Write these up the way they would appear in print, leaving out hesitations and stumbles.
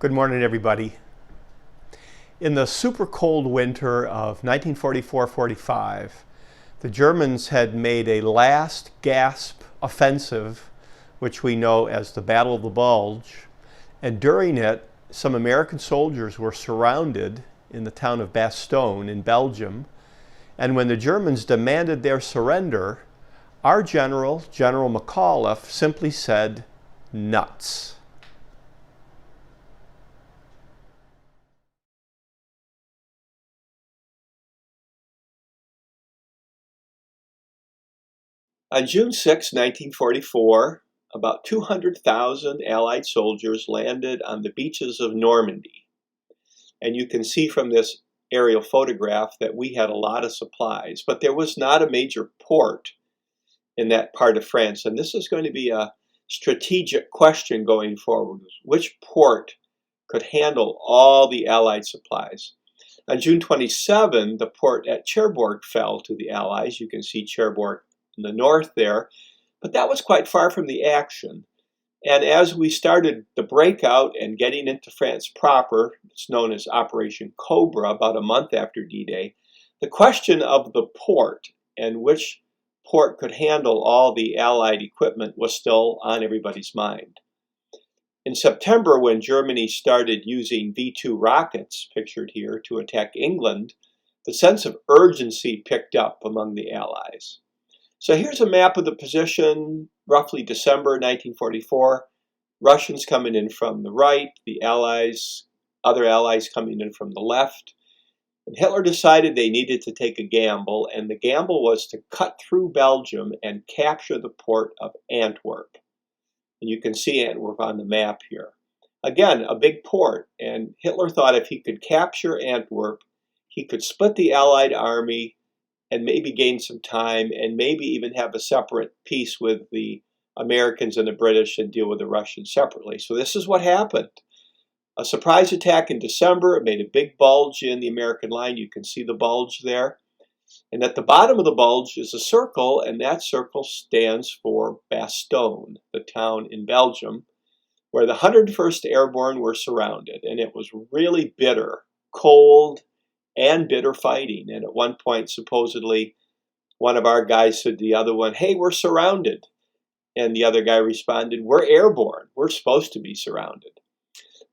Good morning, everybody. In the super cold winter of 1944-45, the Germans had made a last gasp offensive, which we know as the Battle of the Bulge. And during it, some American soldiers were surrounded in the town of Bastogne in Belgium. And when the Germans demanded their surrender, our general, General McAuliffe, simply said, "Nuts." On June 6, 1944, about 200,000 Allied soldiers landed on the beaches of Normandy. And you can see from this aerial photograph that we had a lot of supplies, but there was not a major port in that part of France. And this is going to be a strategic question going forward. Which port could handle all the Allied supplies? On June 27, the port at Cherbourg fell to the Allies. You can see Cherbourg in the north there, but that was quite far from the action. And as we started the breakout and getting into France proper, it's known as Operation Cobra, about a month after D-Day, the question of the port and which port could handle all the Allied equipment was still on everybody's mind. In September, when Germany started using V-2 rockets, pictured here, to attack England, the sense of urgency picked up among the Allies. So here's a map of the position, roughly December 1944. Russians coming in from the right, the Allies, other Allies coming in from the left. And Hitler decided they needed to take a gamble, and the gamble was to cut through Belgium and capture the port of Antwerp. And you can see Antwerp on the map here. Again, a big port, and Hitler thought if he could capture Antwerp, he could split the Allied army and maybe gain some time, and maybe even have a separate peace with the Americans and the British and deal with the Russians separately. So this is what happened. A surprise attack in December. It made a big bulge in the American line. You can see the bulge there. And at the bottom of the bulge is a circle, and that circle stands for Bastogne, the town in Belgium, where the 101st Airborne were surrounded. And it was really bitter, cold, and bitter fighting. And at one point, supposedly, one of our guys said to the other one, "Hey, we're surrounded." And the other guy responded, "We're airborne. We're supposed to be surrounded."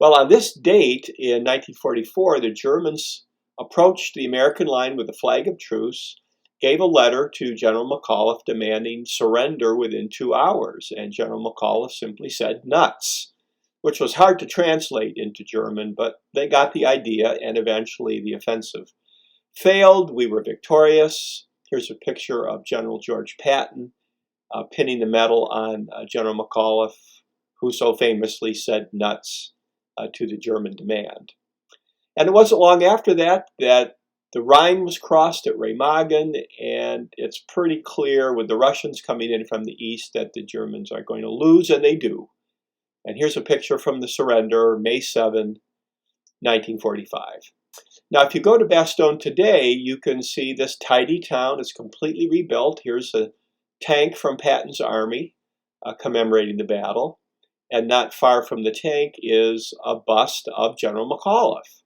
Well, on this date in 1944, the Germans approached the American line with a flag of truce, gave a letter to General McAuliffe demanding surrender within 2 hours. And General McAuliffe simply said, "Nuts," which was hard to translate into German, but they got the idea, and eventually the offensive failed. We were victorious. Here's a picture of General George Patton pinning the medal on General McAuliffe, who so famously said "nuts" to the German demand. And it wasn't long after that that the Rhine was crossed at Remagen, and it's pretty clear with the Russians coming in from the east that the Germans are going to lose, and they do. And here's a picture from the surrender, May 7, 1945. Now, if you go to Bastogne today, you can see this tidy town is completely rebuilt. Here's a tank from Patton's army commemorating the battle. And not far from the tank is a bust of General McAuliffe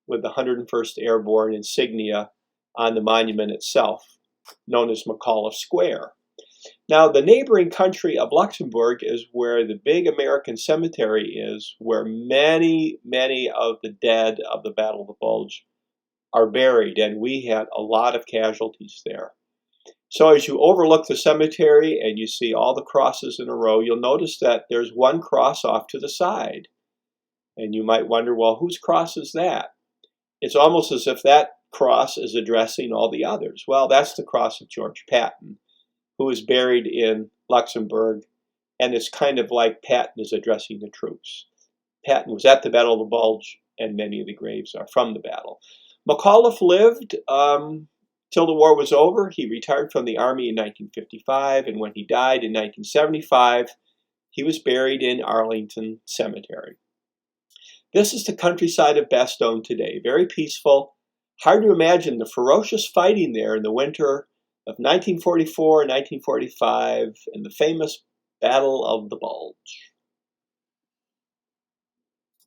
with the 101st Airborne insignia on the monument itself, known as McAuliffe Square. Now, the neighboring country of Luxembourg is where the big American cemetery is, where many, many of the dead of the Battle of the Bulge are buried, and we had a lot of casualties there. So as you overlook the cemetery and you see all the crosses in a row, you'll notice that there's one cross off to the side. And you might wonder, well, whose cross is that? It's almost as if that cross is addressing all the others. Well, that's the cross of George Patton, who is buried in Luxembourg, and it's kind of like Patton is addressing the troops. Patton was at the Battle of the Bulge, and many of the graves are from the battle. McAuliffe lived till the war was over. He retired from the Army in 1955, and when he died in 1975, he was buried in Arlington Cemetery. This is the countryside of Bastogne today, very peaceful. Hard to imagine the ferocious fighting there in the winter of 1944 and 1945 and the famous Battle of the Bulge.